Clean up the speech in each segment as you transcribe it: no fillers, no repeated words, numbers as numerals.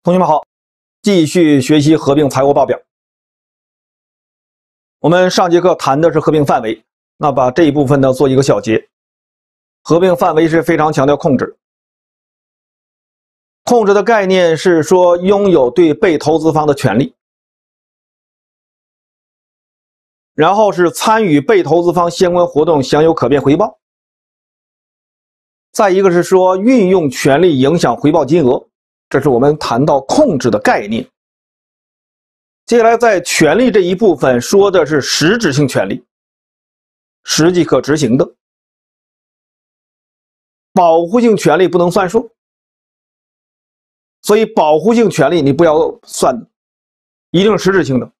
同学们好，继续学习合并财务报表。我们上节课谈的是合并范围，那把这一部分呢做一个小结。合并范围是非常强调控制，控制的概念是说拥有对被投资方的权利，然后是参与被投资方相关活动享有可变回报，再一个是说运用权利影响回报金额。这是我们谈到控制的概念。接下来在权利这一部分说的是实质性权利，实际可执行的。保护性权利不能算数，所以保护性权利你不要算的，一定是实质性的。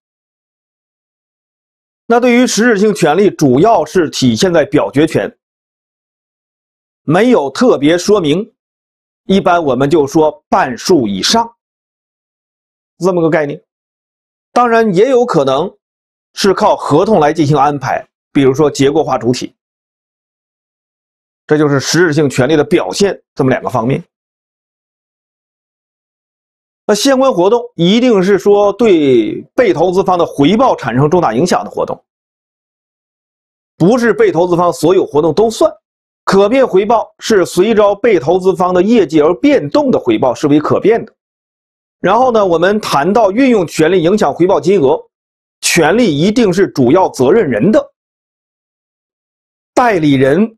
那对于实质性权利主要是体现在表决权，没有特别说明，一般我们就说半数以上，这么个概念。当然也有可能是靠合同来进行安排，比如说结构化主体，这就是实质性权利的表现，这么两个方面。那相关活动一定是说对被投资方的回报产生重大影响的活动，不是被投资方所有活动都算。可变回报是随着被投资方的业绩而变动的回报，是为可变的。然后呢，我们谈到运用权利影响回报金额，权利一定是主要责任人的，代理人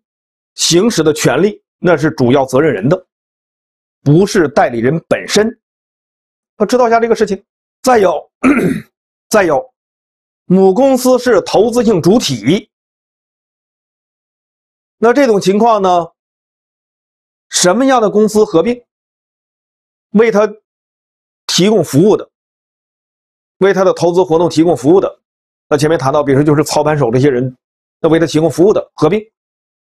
行使的权利那是主要责任人的，不是代理人本身。要知道一下这个事情。再有，母公司是投资性主体。那这种情况呢，什么样的公司合并？为他提供服务的，为他的投资活动提供服务的，那前面谈到，比如说就是操盘手这些人，那为他提供服务的合并，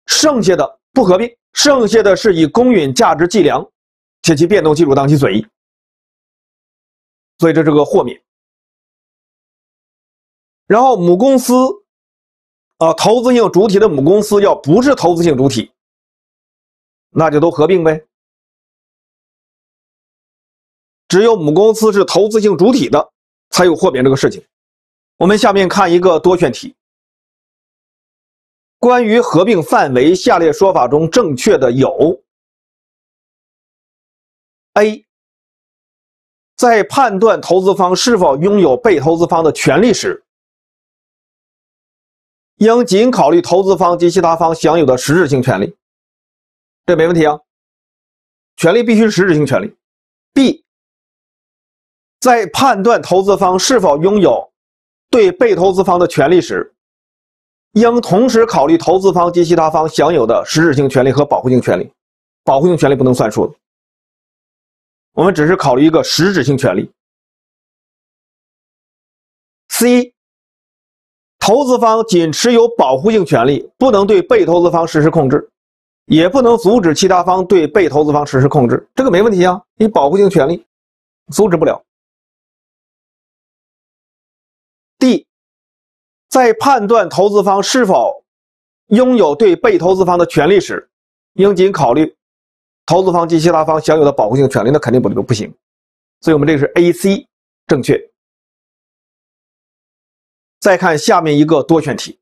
剩下的不合并，剩下的是以公允价值计量，且其变动基础当其损益，所以这是个豁免。然后母公司投资性主体的母公司要不是投资性主体，那就都合并呗。只有母公司是投资性主体的，才有豁免这个事情。我们下面看一个多选题。关于合并范围，下列说法中正确的有 ：A. 在判断投资方是否拥有被投资方的权利时，应仅考虑投资方及其他方享有的实质性权利，这没问题啊，权利必须是实质性权利。B. 在判断投资方是否拥有对被投资方的权利时，应同时考虑投资方及其他方享有的实质性权利和保护性权利，保护性权利不能算数的，我们只是考虑一个实质性权利。C. 投资方仅持有保护性权利，不能对被投资方实施控制，也不能阻止其他方对被投资方实施控制，这个没问题啊，你保护性权利阻止不了。D. 在判断投资方是否拥有对被投资方的权利时，应仅考虑投资方及其他方享有的保护性权利，那肯定不行。所以我们这个是 A、C 正确。再看下面一个多选题。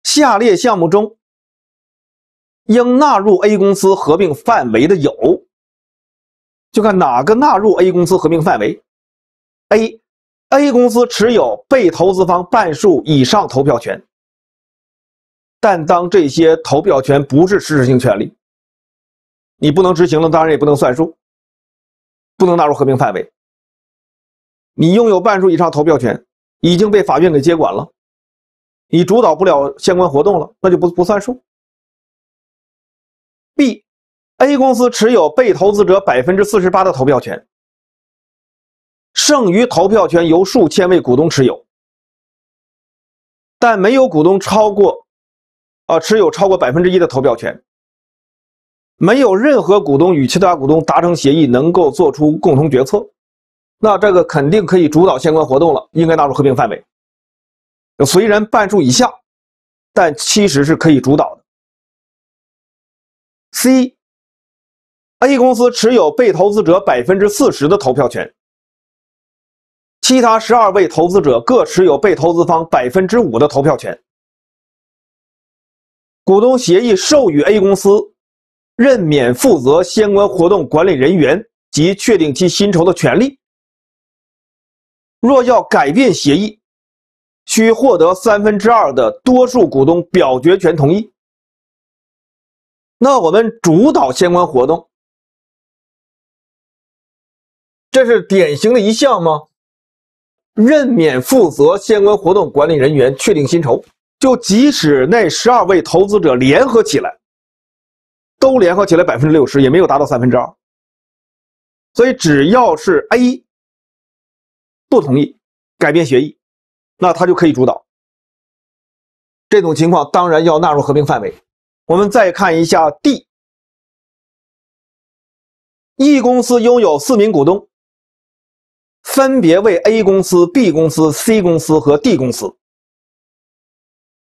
下列项目中应纳入 A 公司合并范围的有，就看哪个纳入 A 公司合并范围。A 公司持有被投资方半数以上投票权，但当这些投票权不是实质性权利，你不能执行了，当然也不能算数，不能纳入合并范围。你拥有半数以上投票权，已经被法院给接管了，你主导不了相关活动了，那就不算数。B. A 公司持有被投资者 48% 的投票权，剩余投票权由数千位股东持有，但没有股东持有超过 1% 的投票权，没有任何股东与其他股东达成协议能够做出共同决策，那这个肯定可以主导相关活动了，应该纳入合并范围。虽然半数以下，但其实是可以主导的。C. A 公司持有被投资者40%的投票权，其他12位投资者各持有被投资方5%的投票权。股东协议授予 A 公司任免负责相关活动管理人员及确定其薪酬的权利。若要改变协议，需获得2/3的多数股东表决权同意。那我们主导相关活动，这是典型的一项吗？任免负责相关活动管理人员确定薪酬，就即使那12位投资者联合起来，都联合起来60%，也没有达到2/3。所以只要是 A 不同意改变协议，那他就可以主导。这种情况当然要纳入合并范围。我们再看一下 D。E 公司拥有4名股东，分别为 A 公司、B 公司、C 公司和 D 公司。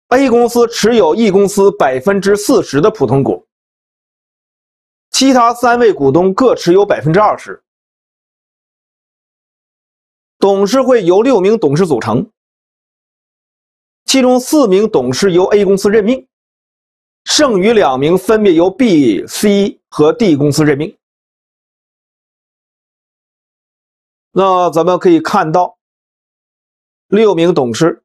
A 公司持有 E 公司40%的普通股，其他3位股东各持有20%。董事会由6名董事组成，其中4名董事由 A 公司任命，剩余2名分别由 B、C 和 D 公司任命。那咱们可以看到，6名董事，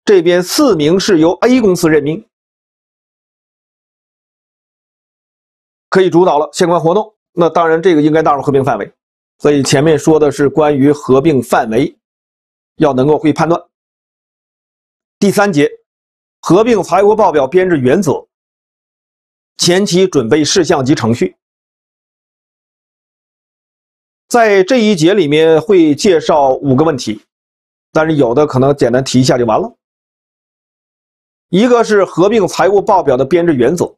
这边4名是由 A 公司任命，可以主导了相关活动。那当然，这个应该纳入合并范围。所以前面说的是关于合并范围，要能够会判断。第3节，合并财务报表编制原则、前期准备事项及程序。在这一节里面会介绍5个问题，但是有的可能简单提一下就完了。一个是合并财务报表的编制原则，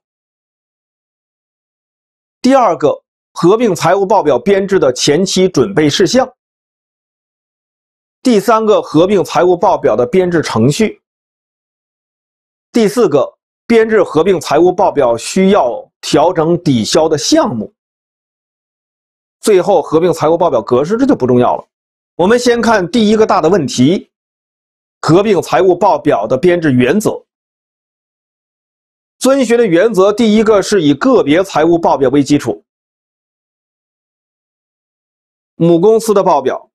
第2个合并财务报表编制的前期准备事项，第3个合并财务报表的编制程序，第4个编制合并财务报表需要调整抵消的项目，最后合并财务报表格式，这就不重要了。我们先看第一个大的问题，合并财务报表的编制原则。遵循的原则，第一个是以个别财务报表为基础，母公司的报表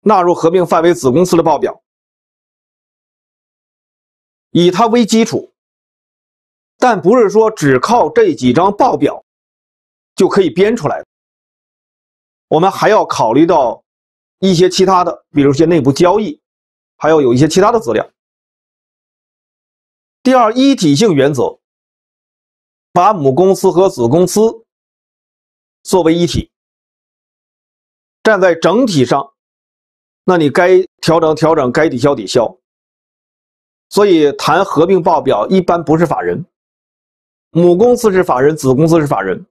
纳入合并范围子公司的报表，以它为基础，但不是说只靠这几张报表就可以编出来的。我们还要考虑到一些其他的，比如一些内部交易，还要有一些其他的资料。第2，一体性原则，把母公司和子公司作为一体，站在整体上，那你该调整调整，该抵消抵消。所以谈合并报表一般不是法人，母公司是法人，子公司是法人，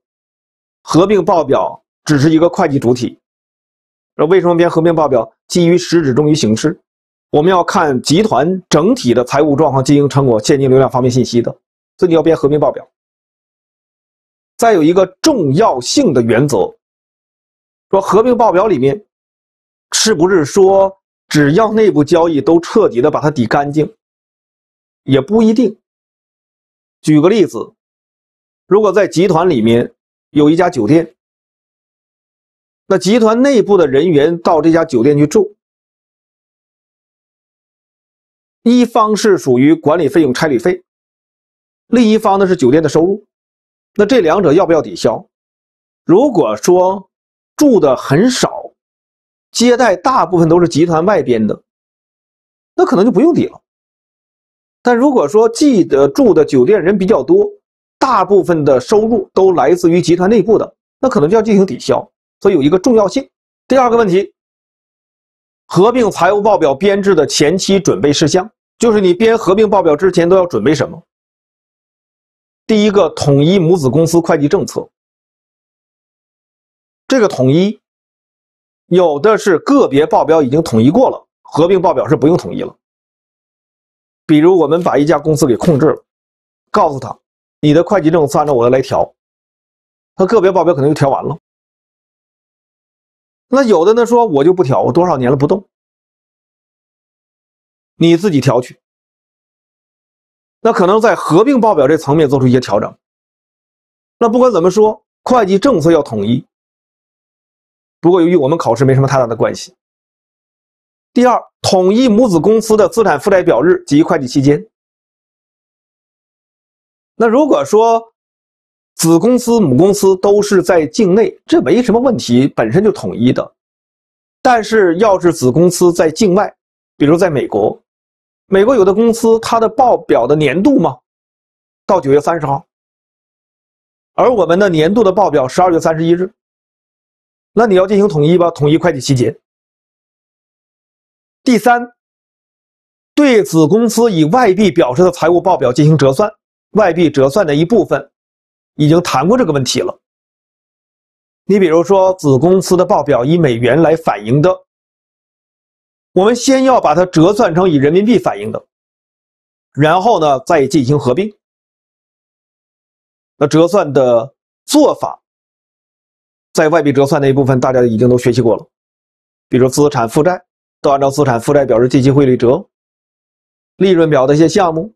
合并报表只是一个会计主体。为什么编合并报表？基于实质重于形式，我们要看集团整体的财务状况、经营成果、现金流量方面信息的，所以你要编合并报表。再有一个重要性的原则，说合并报表里面是不是说只要内部交易都彻底的把它抵干净？也不一定。举个例子，如果在集团里面有一家酒店，那集团内部的人员到这家酒店去住，一方是属于管理费用、差旅费，另一方呢是酒店的收入，那这两者要不要抵消？如果说住的很少，接待大部分都是集团外边的，那可能就不用抵了。但如果说住的酒店人比较多，大部分的收入都来自于集团内部的，那可能就要进行抵消，所以有一个重要性。第2个问题，合并财务报表编制的前期准备事项，就是你编合并报表之前都要准备什么？第1个，统一母子公司会计政策。这个统一，有的是个别报表已经统一过了，合并报表是不用统一了。比如我们把一家公司给控制了，告诉他你的会计政策按照我的来调，它个别报表可能就调完了。那有的呢说我就不调，我多少年了不动，你自己调去。那可能在合并报表这层面做出一些调整。那不管怎么说，会计政策要统一。不过由于我们考试没什么太大的关系。第二，统一母子公司的资产负债表日及会计期间。那如果说子公司、母公司都是在境内，这没什么问题，本身就统一的。但是要是子公司在境外，比如在美国，美国有的公司它的报表的年度嘛，到9月30号，而我们的年度的报表12月31日，那你要进行统一吧，统一会计期间。第三，对子公司以外币表示的财务报表进行折算，外币折算的一部分已经谈过这个问题了。你比如说子公司的报表以美元来反映的，我们先要把它折算成以人民币反映的，然后呢再进行合并。那折算的做法在外币折算那一部分大家已经都学习过了，比如资产负债都按照资产负债表示计息汇率折，利润表的一些项目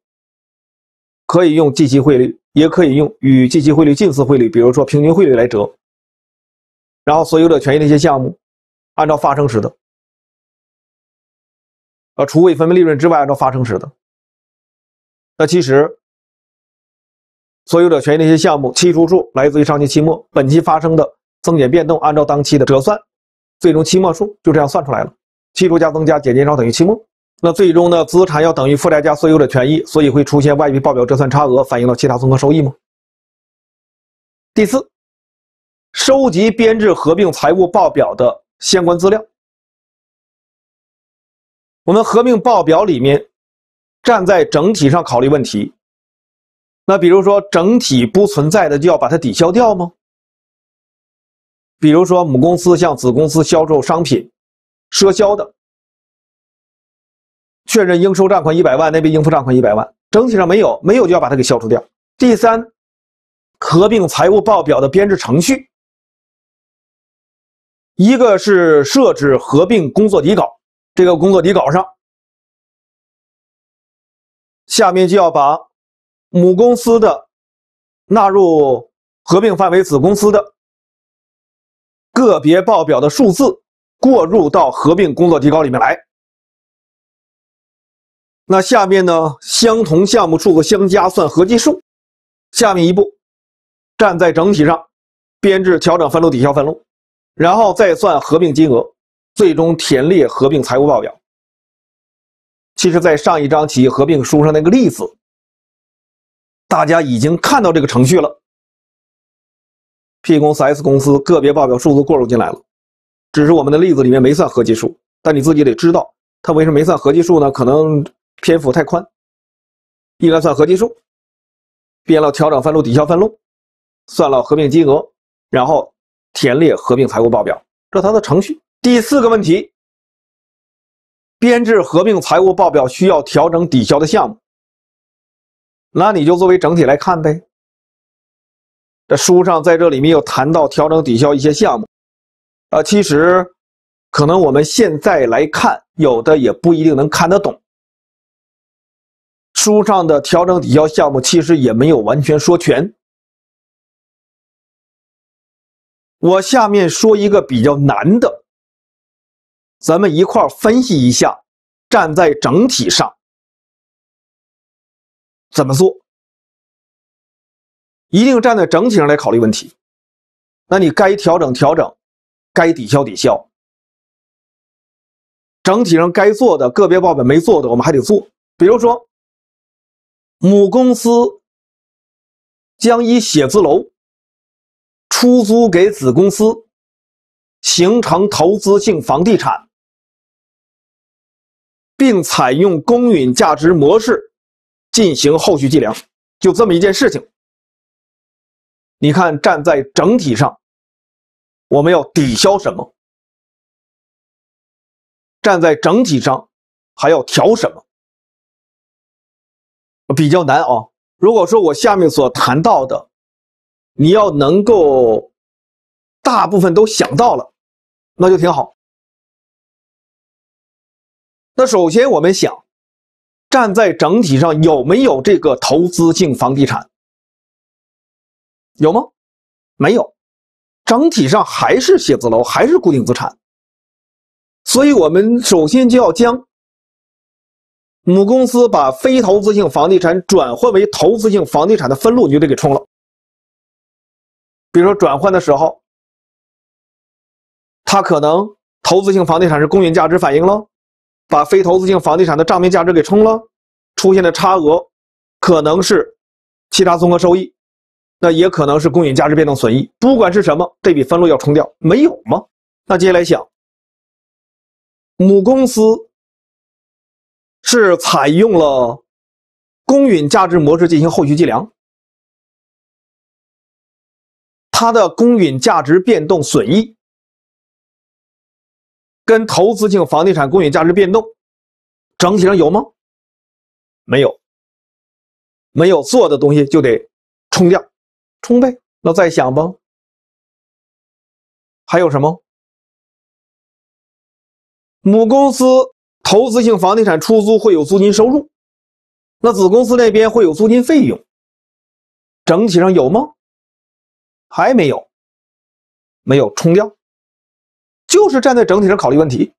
可以用计息汇率，也可以用与计息汇率近似汇率，比如说平均汇率来折。然后所有的权益的一些项目按照发生时的，除未分配利润之外按照发生时的。那其实所有的权益的一些项目期除数来自于上期期末，本期发生的增减变动按照当期的折算，最终期末数就这样算出来了，期除加增加减减少等于期末。那最终呢，资产要等于负债加所有的权益，所以会出现外币报表折算差额反映到其他综合收益吗？第四，收集编制合并财务报表的相关资料。我们合并报表里面站在整体上考虑问题，那比如说整体不存在的就要把它抵消掉吗？比如说母公司向子公司销售商品赊销的，确认应收账款100万，那边应付账款100万，整体上没有就要把它给消除掉。第三，合并财务报表的编制程序，一个是设置合并工作底稿，这个工作底稿上下面就要把母公司的纳入合并范围子公司的个别报表的数字过入到合并工作底稿里面来。那下面呢，相同项目数字相加算合计数。下面一步，站在整体上编制调整分录抵消分录，然后再算合并金额，最终填列合并财务报表。其实在上一章企业合并书上那个例子，大家已经看到这个程序了。P 公司 S 公司个别报表数字过入进来了，只是我们的例子里面没算合计数，但你自己得知道它为什么没算合计数呢？可能篇幅太宽，应该算合计数，编了调整分录抵消分录，算了合并金额，然后填列合并财务报表，这它的程序。第四个问题，编制合并财务报表需要调整抵消的项目，那你就作为整体来看呗。这书上在这里面有谈到调整抵消一些项目，其实可能我们现在来看，有的也不一定能看得懂。书上的调整抵消项目其实也没有完全说全。我下面说一个比较难的，咱们一块儿分析一下，站在整体上怎么做。一定站在整体上来考虑问题。那你该调整调整，该抵消抵消。整体上该做的，个别报表没做的，我们还得做。比如说，母公司将以写字楼出租给子公司，形成投资性房地产，并采用公允价值模式进行后续计量，就这么一件事情。你看，站在整体上，我们要抵消什么？站在整体上还要调什么？比较难啊。如果说我下面所谈到的，你要能够大部分都想到了，那就挺好。那首先我们想，站在整体上有没有这个投资性房地产？有吗？没有，整体上还是写字楼，还是固定资产。所以我们首先就要将母公司把非投资性房地产转换为投资性房地产的分录，你就得给冲了。比如说转换的时候，它可能投资性房地产是公允价值反映了，把非投资性房地产的账面价值给冲了，出现的差额可能是其他综合收益，那也可能是公允价值变动损益。不管是什么，这笔分录要冲掉，没有吗？那接下来想，母公司是采用了公允价值模式进行后续计量，它的公允价值变动损益跟投资性房地产公允价值变动整体上有吗？没有，没有做的东西就得冲掉，冲呗。那再想吧，还有什么？母公司投资性房地产出租会有租金收入，那子公司那边会有租金费用，整体上有吗？还没有，没有，冲掉。就是站在整体上考虑问题，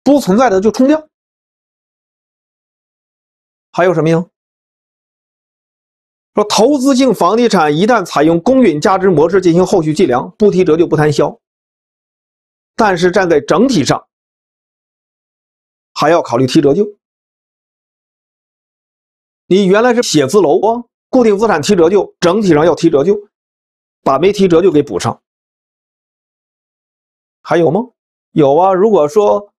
不存在的就冲掉。还有什么呀？说投资性房地产一旦采用公允价值模式进行后续计量，不提折旧不摊销，但是站在整体上还要考虑提折旧。你原来是写字楼啊，固定资产提折旧，整体上要提折旧，把没提折旧给补上。还有吗？有啊，如果说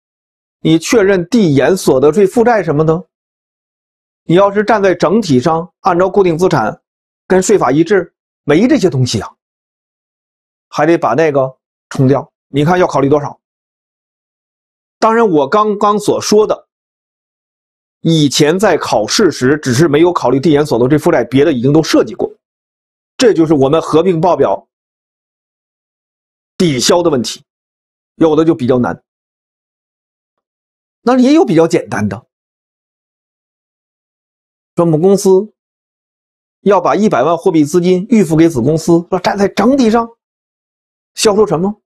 你确认递延所得税负债什么的，你要是站在整体上按照固定资产跟税法一致，没这些东西啊，还得把那个冲掉。你看要考虑多少？当然我刚刚所说的以前在考试时只是没有考虑递延所得税负债，别的已经都涉及过，这就是我们合并报表抵销的问题，有的就比较难，那也有比较简单的。说母公司要把100万货币资金预付给子公司，说站在整体上销售什么？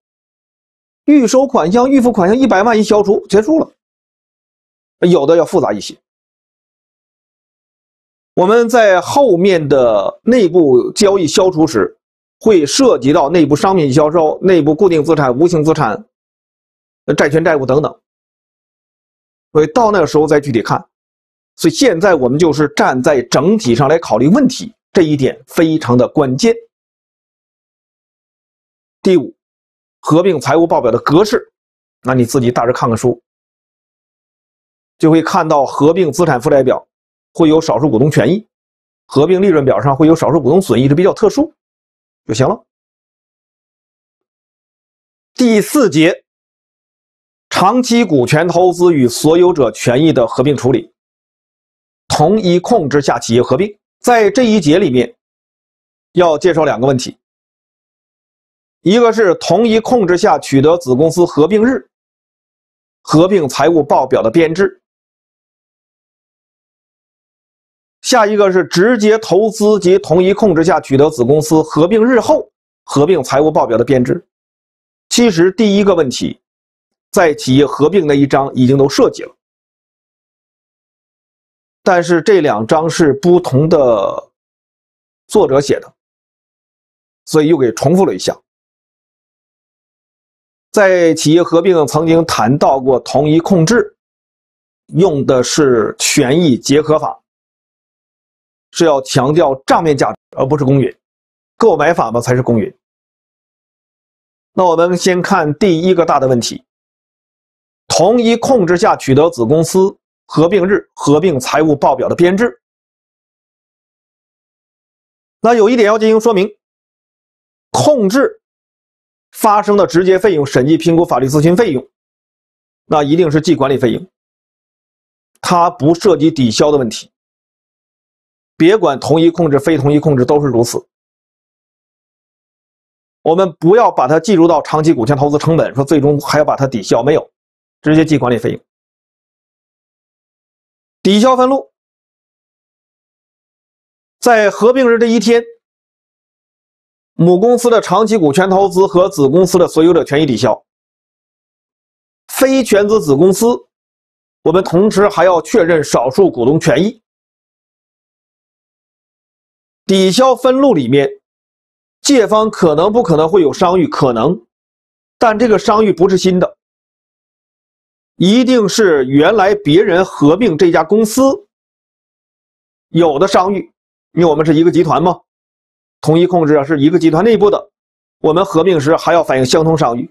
预收款项、预付款项100万一消除，结束了。有的要复杂一些。我们在后面的内部交易消除时，会涉及到内部商品销售、内部固定资产、无形资产、债权债务等等，所以到那个时候再具体看。所以现在我们就是站在整体上来考虑问题，这一点非常的关键。第五，合并财务报表的格式，那你自己大致看看书，就会看到合并资产负债表会有少数股东权益，合并利润表上会有少数股东损益，这比较特殊就行了。第4节，长期股权投资与所有者权益的合并处理。同一控制下企业合并，在这一节里面要介绍2个问题，一个是同一控制下取得子公司合并日合并财务报表的编制，下一个是直接投资及同一控制下取得子公司合并日后合并财务报表的编制。其实第一个问题在企业合并那一章已经都涉及了，但是这2章是不同的作者写的，所以又给重复了一下。在企业合并曾经谈到过同一控制，用的是权益结合法，是要强调账面价值而不是公允，购买法嘛才是公允。那我们先看第一个大的问题，同一控制下取得子公司合并日合并财务报表的编制。那有一点要进行说明，控制发生的直接费用、审计评估、法律咨询费用，那一定是计管理费用，它不涉及抵销的问题。别管同一控制非同一控制都是如此。我们不要把它计入到长期股权投资成本，说最终还要把它抵消，没有，直接计管理费用。抵消分录，在合并日这一天，母公司的长期股权投资和子公司的所有者权益抵消。非全资子公司，我们同时还要确认少数股东权益。抵消分录里面，借方可能不可能会有商誉？可能，但这个商誉不是新的，一定是原来别人合并这家公司有的商誉，因为我们是一个集团嘛，统一控制是一个集团内部的，我们合并时还要反映相同商誉。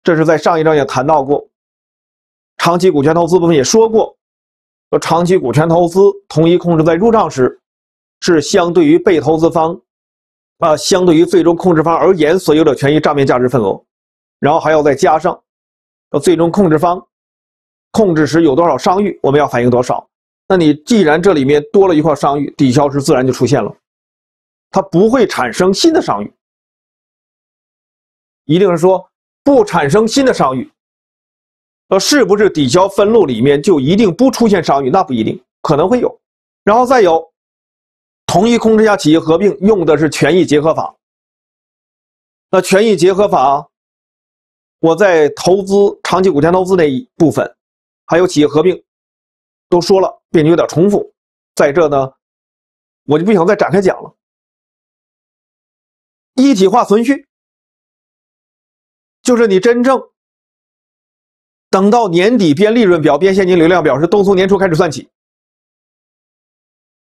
这是在上一章也谈到过，长期股权投资部分也说过，说长期股权投资统一控制在入账时，是相对于被投资方，相对于最终控制方而言所有者权益账面价值份额，然后还要再加上最终控制方控制时有多少商誉，我们要反映多少。那你既然这里面多了一块商誉，抵消时自然就出现了，它不会产生新的商誉，一定是说不产生新的商誉。是不是抵消分录里面就一定不出现商誉？那不一定，可能会有。然后再有，同一控制下企业合并用的是权益结合法。那权益结合法，我在投资长期股权投资那一部分，还有企业合并都说了，并且有点重复，在这呢，我就不想再展开讲了。一体化存续，就是你真正等到年底编利润表、编现金流量表时，都从年初开始算起。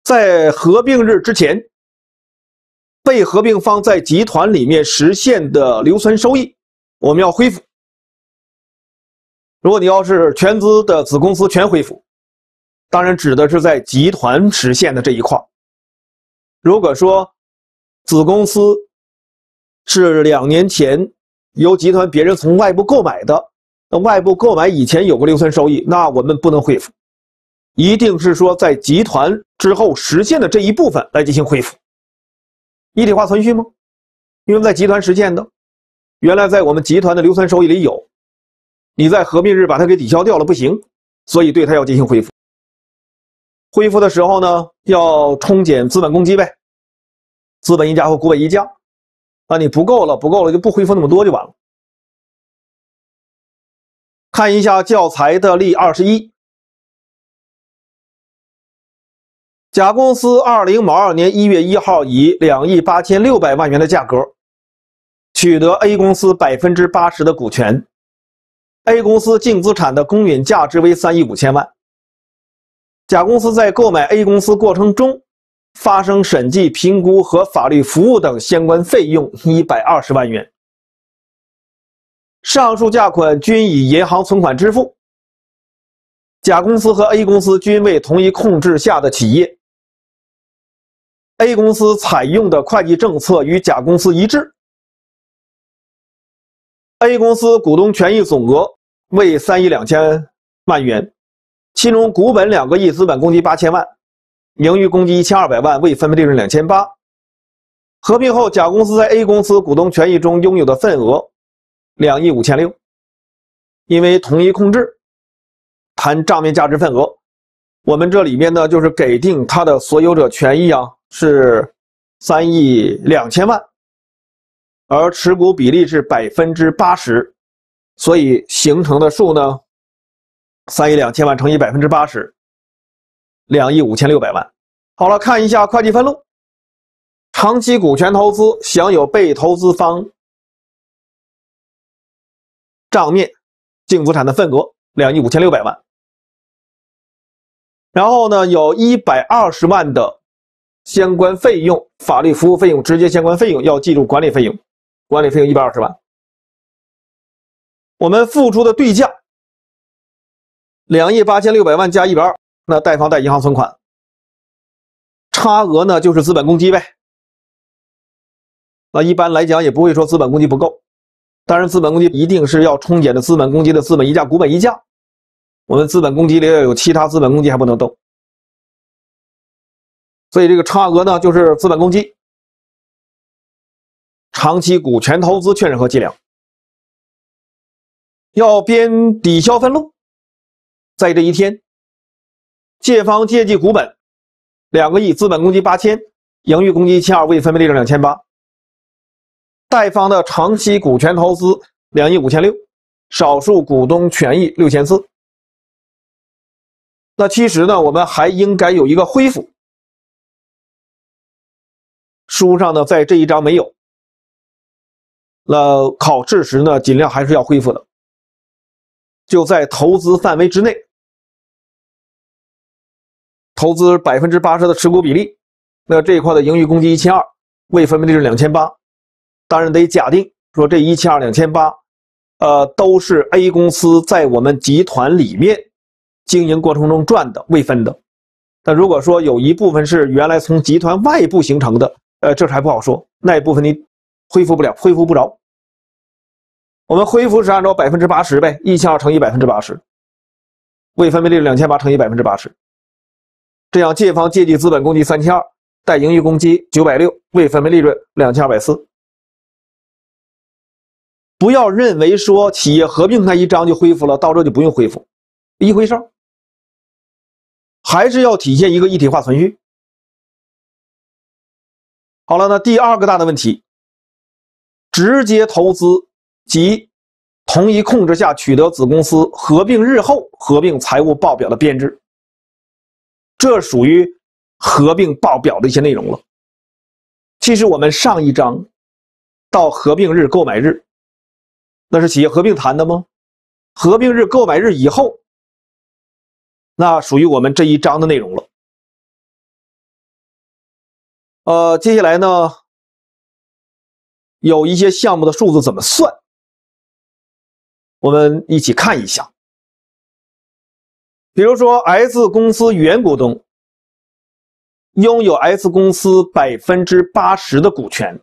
在合并日之前，被合并方在集团里面实现的留存收益，我们要恢复。如果你要是全资的子公司全恢复，当然指的是在集团实现的这一块。如果说子公司是2年前由集团别人从外部购买的，那外部购买以前有过留存收益，那我们不能恢复，一定是说在集团之后实现的这一部分来进行恢复。一体化存续吗？因为在集团实现的，原来在我们集团的留存收益里有，你在合并日把它给抵消掉了不行，所以对它要进行恢复。恢复的时候呢，要冲减资本公积呗，资本溢价和股本溢价。那你不够了就不恢复那么多就完了。看一下教材的例21，甲公司20卯2年1月1号以2.86亿万元的价格取得 A 公司80%的股权 ，A 公司净资产的公允价值为3.5亿万。甲公司在购买 A 公司过程中发生审计、评估和法律服务等相关费用120万元。上述价款均以银行存款支付。甲公司和 A 公司均为同一控制下的企业。A 公司采用的会计政策与甲公司一致。A 公司股东权益总额为3.2亿万元，其中股本2个亿，资本公积8000万，盈余公积1200万，未分配利润2800。合并后，甲公司在 A 公司股东权益中拥有的份额2.56亿。因为同一控制，谈账面价值份额，我们这里面呢就是给定它的所有者权益是3.2亿万，而持股比例是80%，所以形成的数呢3.2亿万乘以80%，2.56亿万。好了，看一下会计分录。长期股权投资享有被投资方账面净资产的份额2.56亿万，然后呢有120万的相关费用，法律服务费用、直接相关费用要计入管理费用，管理费用120万。我们付出的对价2.86亿万加120，那贷方贷银行存款，差额呢就是资本公积呗。那一般来讲也不会说资本公积不够，当然资本公积一定是要冲减的资本公积的资本溢价、股本溢价。我们资本公积里要有其他资本公积还不能动，所以这个差额呢就是资本公积。长期股权投资确认和计量，要编抵销分录。在这一天，借方借记股本2个亿，资本公积8000，盈余公积1200，未分配利润2800。贷方的长期股权投资2亿5600，少数股东权益6400。那其实呢，我们还应该有一个恢复。书上呢，在这一章没有。那考试时呢，尽量还是要恢复的，就在投资范围之内，投资80%的持股比例，那这一块的盈余公积1200，未分配利润2800。当然得假定说这172、2800，都是 A 公司在我们集团里面经营过程中赚的，未分的。但如果说有一部分是原来从集团外部形成的，这还不好说，那一部分你恢复不了，恢复不着。我们恢复是按照80%呗，172乘以80%，未分配利润2800乘以80%，这样借方借记资本公积3200，贷盈余公积960，未分配利润2240。不要认为说企业合并那一章就恢复了，到这就不用恢复，一回事儿，还是要体现一个一体化存续。好了，那第二个大的问题，直接投资及同一控制下取得子公司合并日后合并财务报表的编制，这属于合并报表的一些内容了。其实我们上一章到合并日、购买日，那是企业合并谈的吗？合并日、购买日以后，那属于我们这一章的内容了。接下来呢，有一些项目的数字怎么算，我们一起看一下。比如说 S 公司原股东拥有 S 公司80%的股权，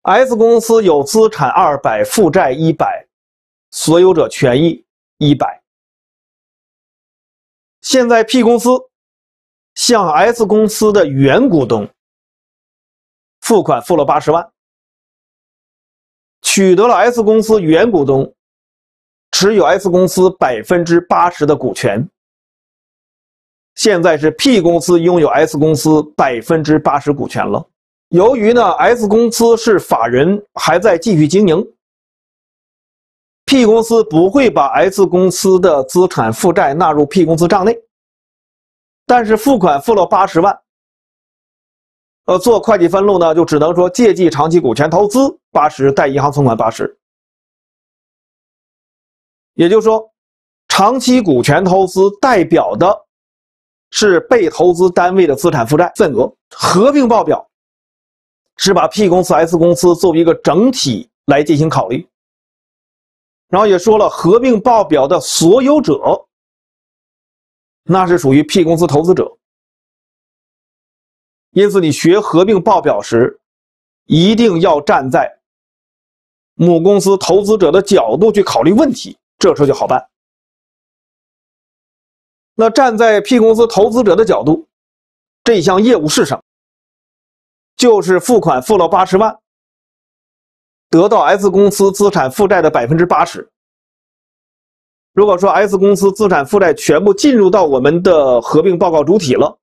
S 公司有资产200，负债100，所有者权益100。现在 P 公司向 S 公司的原股东付款付了80万，取得了 S 公司原股东持有 S 公司80%的股权。现在是 P 公司拥有 S 公司80%股权了。由于呢 S 公司是法人，还在继续经营， P 公司不会把 S 公司的资产负债纳入 P 公司账内，但是付款付了80万，做会计分录呢，就只能说借记长期股权投资80，贷银行存款80。也就是说，长期股权投资代表的是被投资单位的资产负债份额，合并报表是把 P 公司、S 公司作为一个整体来进行考虑。然后也说了，合并报表的所有者，那是属于 P 公司投资者。因此你学合并报表时，一定要站在母公司投资者的角度去考虑问题，这时候就好办。那站在 P 公司投资者的角度，这项业务是什么？就是付款付了80万，得到 S 公司资产负债的80%。如果说 S 公司资产负债全部进入到我们的合并报告主体了，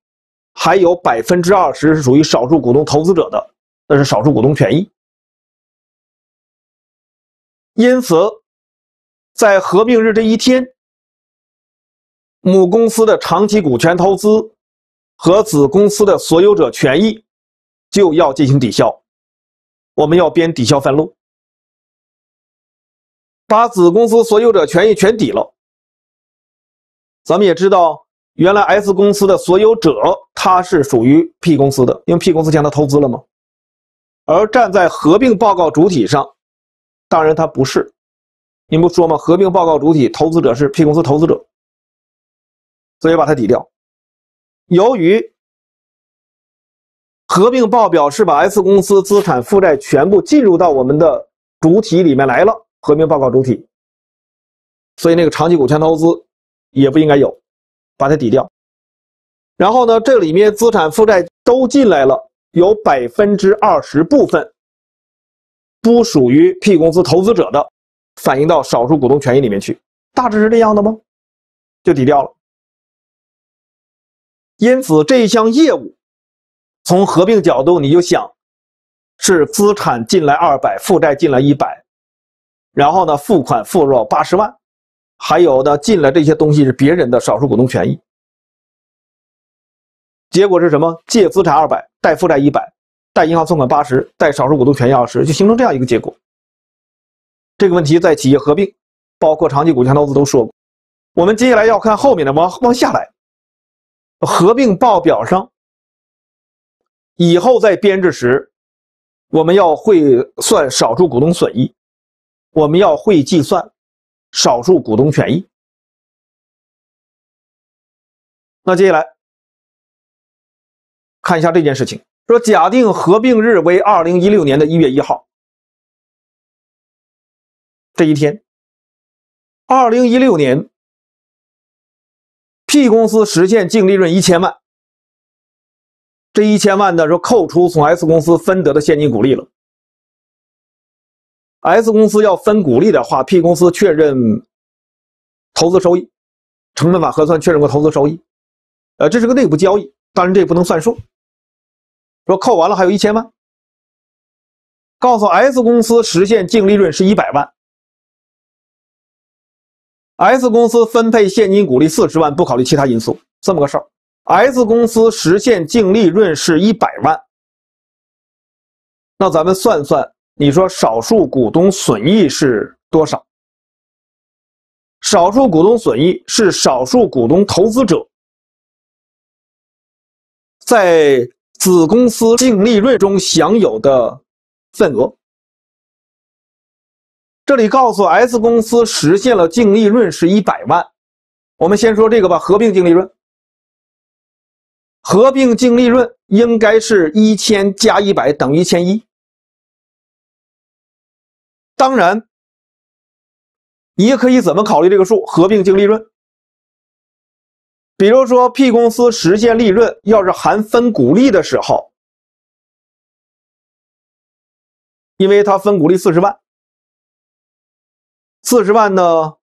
还有20%是属于少数股东投资者的，那是少数股东权益。因此，在合并日这一天，母公司的长期股权投资和子公司的所有者权益就要进行抵销，我们要编抵销分录，把子公司所有者权益全抵了。咱们也知道，原来 S 公司的所有者他是属于 P 公司的，因为 P 公司将他投资了嘛。而站在合并报告主体上，当然他不是。您不说吗？合并报告主体投资者是 P 公司投资者，所以把它抵掉。由于合并报表是把 S 公司资产负债全部进入到我们的主体里面来了，合并报告主体，所以那个长期股权投资也不应该有，把它抵掉。然后呢，这里面资产负债都进来了，有20%部分不属于 P 公司投资者的，反映到少数股东权益里面去，大致是这样的吗？就抵掉了。因此，这一项业务从合并角度，你就想是资产进来200，负债进来100，然后呢，付款付了80万，还有呢，进来这些东西是别人的少数股东权益。结果是什么？借资产200，贷负债100，贷银行存款80，贷少数股东权益20，就形成这样一个结果。这个问题在企业合并，包括长期股权投资都说过。我们接下来要看后面的，往下来，合并报表上以后在编制时，我们要会算少数股东损益，我们要会计算少数股东权益。那接下来看一下这件事情，说假定合并日为2016年1月1号，这一天，2016年 P 公司实现净利润1000万，这1000万呢，说扣除从 S 公司分得的现金股利了。S 公司要分股利的话 ，P 公司确认投资收益，成本法核算确认过投资收益，这是个内部交易，当然这不能算数。说扣完了还有1000万，告诉 S 公司实现净利润是100万。S 公司分配现金股利40万，不考虑其他因素，这么个事儿。S 公司实现净利润是100万，那咱们算算，你说少数股东损益是多少？少数股东损益是少数股东投资者在子公司净利润中享有的份额。这里告诉 S 公司实现了净利润是100万，我们先说这个吧，合并净利润。合并净利润应该是1000加100等于1100。当然，你也可以怎么考虑这个数？合并净利润，比如说 P 公司实现利润要是含分股利的时候，因为它分股利40万，40万呢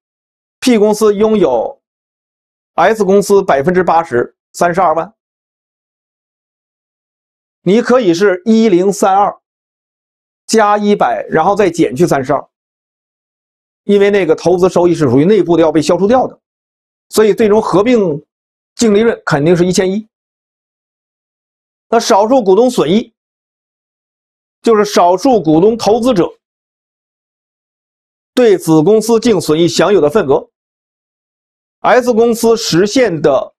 ，P 公司拥有 S 公司80%，32万。你可以是1032加100，然后再减去32，因为那个投资收益是属于内部的要被消除掉的，所以最终合并净利润肯定是1100。那少数股东损益就是少数股东投资者对子公司净损益享有的份额。S 公司实现的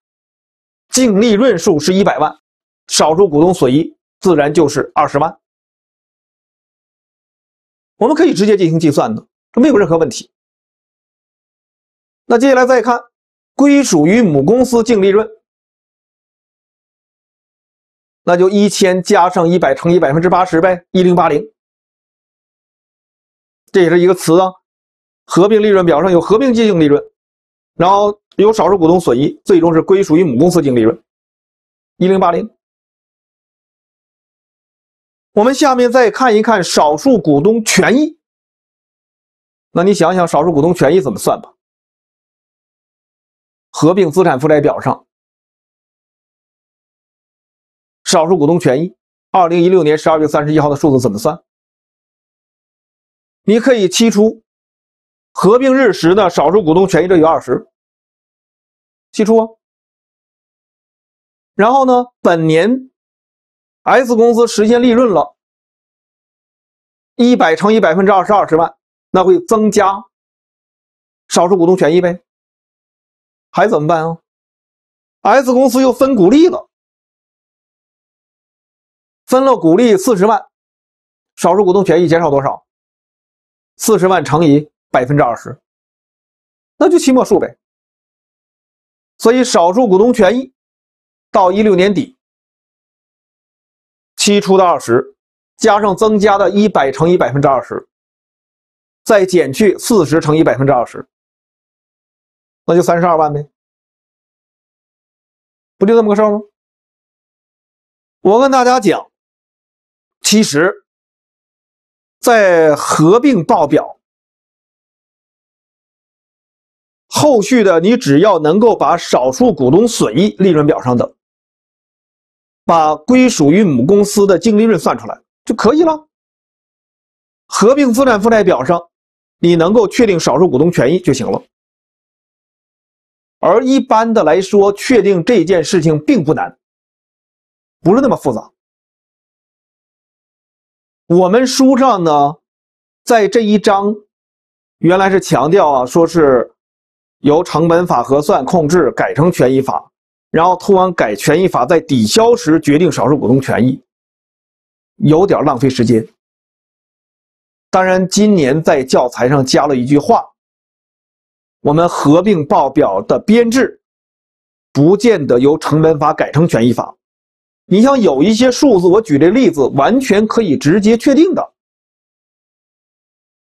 净利润数是100万，少数股东损益自然就是20万。我们可以直接进行计算的，这没有任何问题。那接下来再看归属于母公司净利润，那就1000加上100乘以80%呗，1080。这也是一个词啊，合并利润表上有合并净利润，然后有少数股东损益，最终是归属于母公司净利润1080。我们下面再看一看少数股东权益。那你想想少数股东权益怎么算吧？合并资产负债表上，少数股东权益2016年12月31号的数字怎么算？你可以期出合并日时的少数股东权益乘以20，期出啊。然后呢，本年 S 公司实现利润了，100乘以20%是20万，那会增加少数股东权益呗。还怎么办啊 ？S 公司又分股利了，分了股利40万，少数股东权益减少多少？40万乘以20%，那就期末数呗。所以少数股东权益到16年底，期出的20，加上增加的100乘以20%，再减去40乘以20%，那就32万呗，不就这么个事儿吗？我跟大家讲，其实，在合并报表后续的，你只要能够把少数股东损益利润表上的，把归属于母公司的净利润算出来就可以了。合并资产负债表上，你能够确定少数股东权益就行了。而一般的来说，确定这件事情并不难，不是那么复杂。我们书上呢，在这一章原来是强调啊，说是由成本法核算控制改成权益法，然后通往改权益法在抵销时决定少数股东权益，有点浪费时间。当然，今年在教材上加了一句话：我们合并报表的编制不见得由成本法改成权益法。你像有一些数字，我举这例子完全可以直接确定的。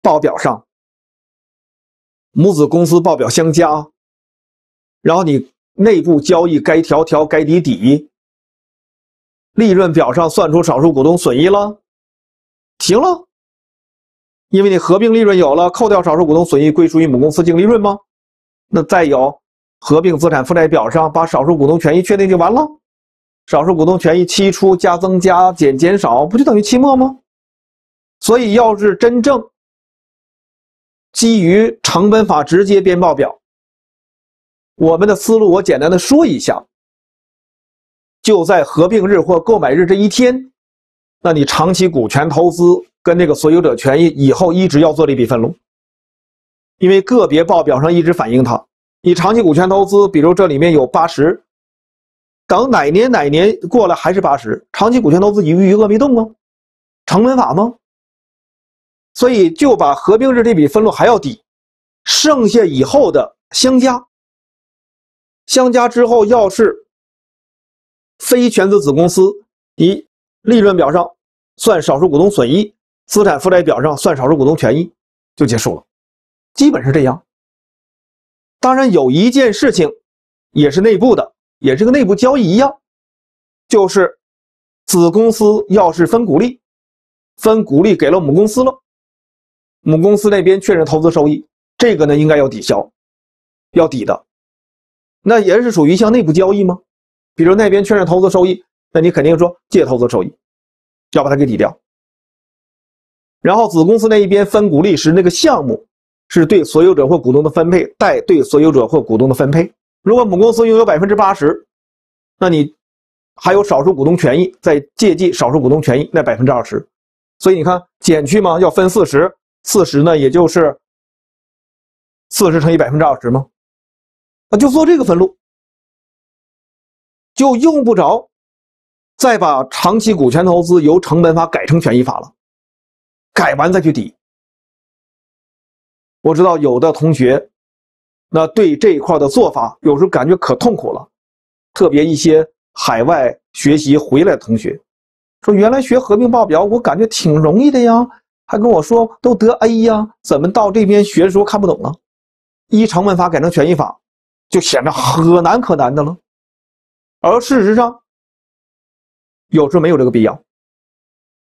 报表上母子公司报表相加，然后你内部交易该条条该抵抵，利润表上算出少数股东损益了，停了。因为你合并利润有了，扣掉少数股东损益归属于母公司净利润吗？那再有合并资产负债表上把少数股东权益确定就完了。少数股东权益期初加增加减减少，不就等于期末吗？所以要是真正基于成本法直接编报表，我们的思路我简单的说一下，就在合并日或购买日这一天，那你长期股权投资跟这个所有者权益以后一直要做这笔分录，因为个别报表上一直反映它。你长期股权投资，比如这里面有80，等哪年过了还是80，长期股权投资余额没动啊，成本法吗？所以就把合并日这笔分录还要抵，剩下以后的相加，相加之后要是非全资子公司，以利润表上算少数股东损益，资产负债表上算少数股东权益，就结束了，基本是这样。当然有一件事情也是内部的，也是个内部交易一样，就是子公司要是分股利，分股利给了母公司了，母公司那边确认投资收益，这个呢应该要抵消，要抵的。那也是属于像内部交易吗？比如那边确认投资收益，那你肯定说借投资收益，要把它给抵掉。然后子公司那一边分股利时，那个项目是对所有者或股东的分配，带对所有者或股东的分配。如果母公司拥有 80%， 那你还有少数股东权益，再借记少数股东权益那 20%。所以你看减去嘛，要分40呢也就是40乘以 20% 吗？就做这个分录，就用不着再把长期股权投资由成本法改成权益法了，改完再去抵。我知道有的同学那对这一块的做法有时候感觉可痛苦了，特别一些海外学习回来的同学说，原来学合并报表我感觉挺容易的呀，还跟我说都得 A 呀，怎么到这边学的时候看不懂了？依成本法改成权益法就显得可难的了。而事实上有时候没有这个必要，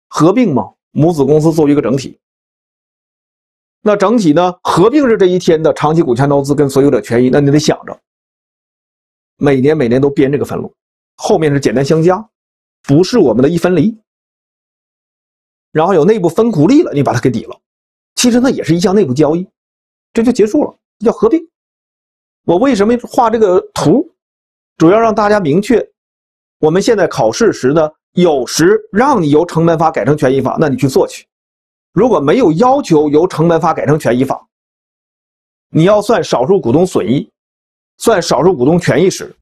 合并嘛，母子公司作为一个整体，那整体呢，合并日这一天的长期股权投资跟所有者权益，那你得想着每年都编这个分录，后面是简单相加，不是我们的一分离。然后有内部分股利了，你把它给抵了，其实那也是一项内部交易，这就结束了，叫合并。我为什么画这个图，主要让大家明确，我们现在考试时呢，有时让你由成本法改成权益法，那你去做去。如果没有要求由成本法改成权益法，你要算少数股东损益，算少数股东权益时，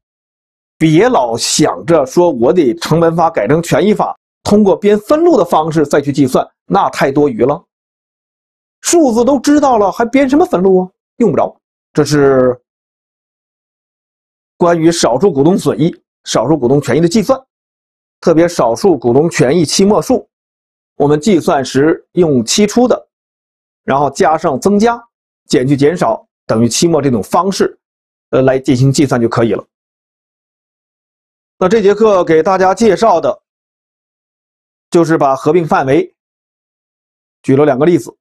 别老想着说我得成本法改成权益法，通过编分录的方式再去计算，那太多余了。数字都知道了，还编什么分录啊？用不着。这是关于少数股东损益、少数股东权益的计算，特别少数股东权益期末数，我们计算时用期初的，然后加上增加，减去减少等于期末这种方式，来进行计算就可以了。那这节课给大家介绍的就是把合并范围举了2个例子，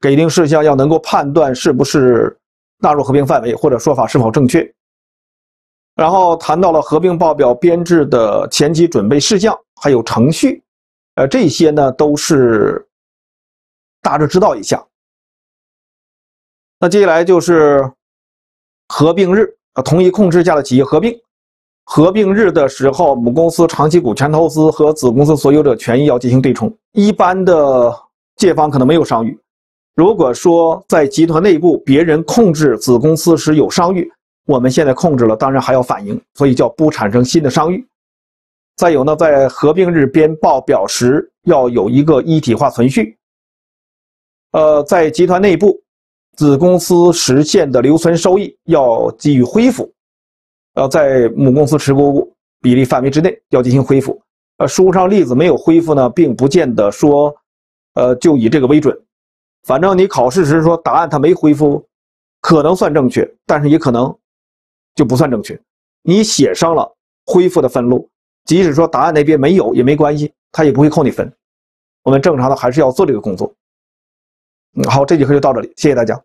给定事项要能够判断是不是纳入合并范围，或者说法是否正确。然后谈到了合并报表编制的前期准备事项，还有程序，这些呢都是大致知道一下。那接下来就是合并日，同一控制下的企业合并。合并日的时候，母公司长期股权投资和子公司所有者权益要进行对冲。一般的借方可能没有商誉，如果说在集团内部别人控制子公司时有商誉，我们现在控制了，当然还要反映，所以叫不产生新的商誉。再有呢，在合并日编报表时要有一个一体化存续。在集团内部，子公司实现的留存收益要给予恢复。在母公司持股比例范围之内要进行恢复。书上例子没有恢复呢，并不见得说，就以这个为准。反正你考试时说答案它没恢复，可能算正确，但是也可能就不算正确。你写上了恢复的分录，即使说答案那边没有也没关系，他也不会扣你分。我们正常的还是要做这个工作。好，这节课就到这里，谢谢大家。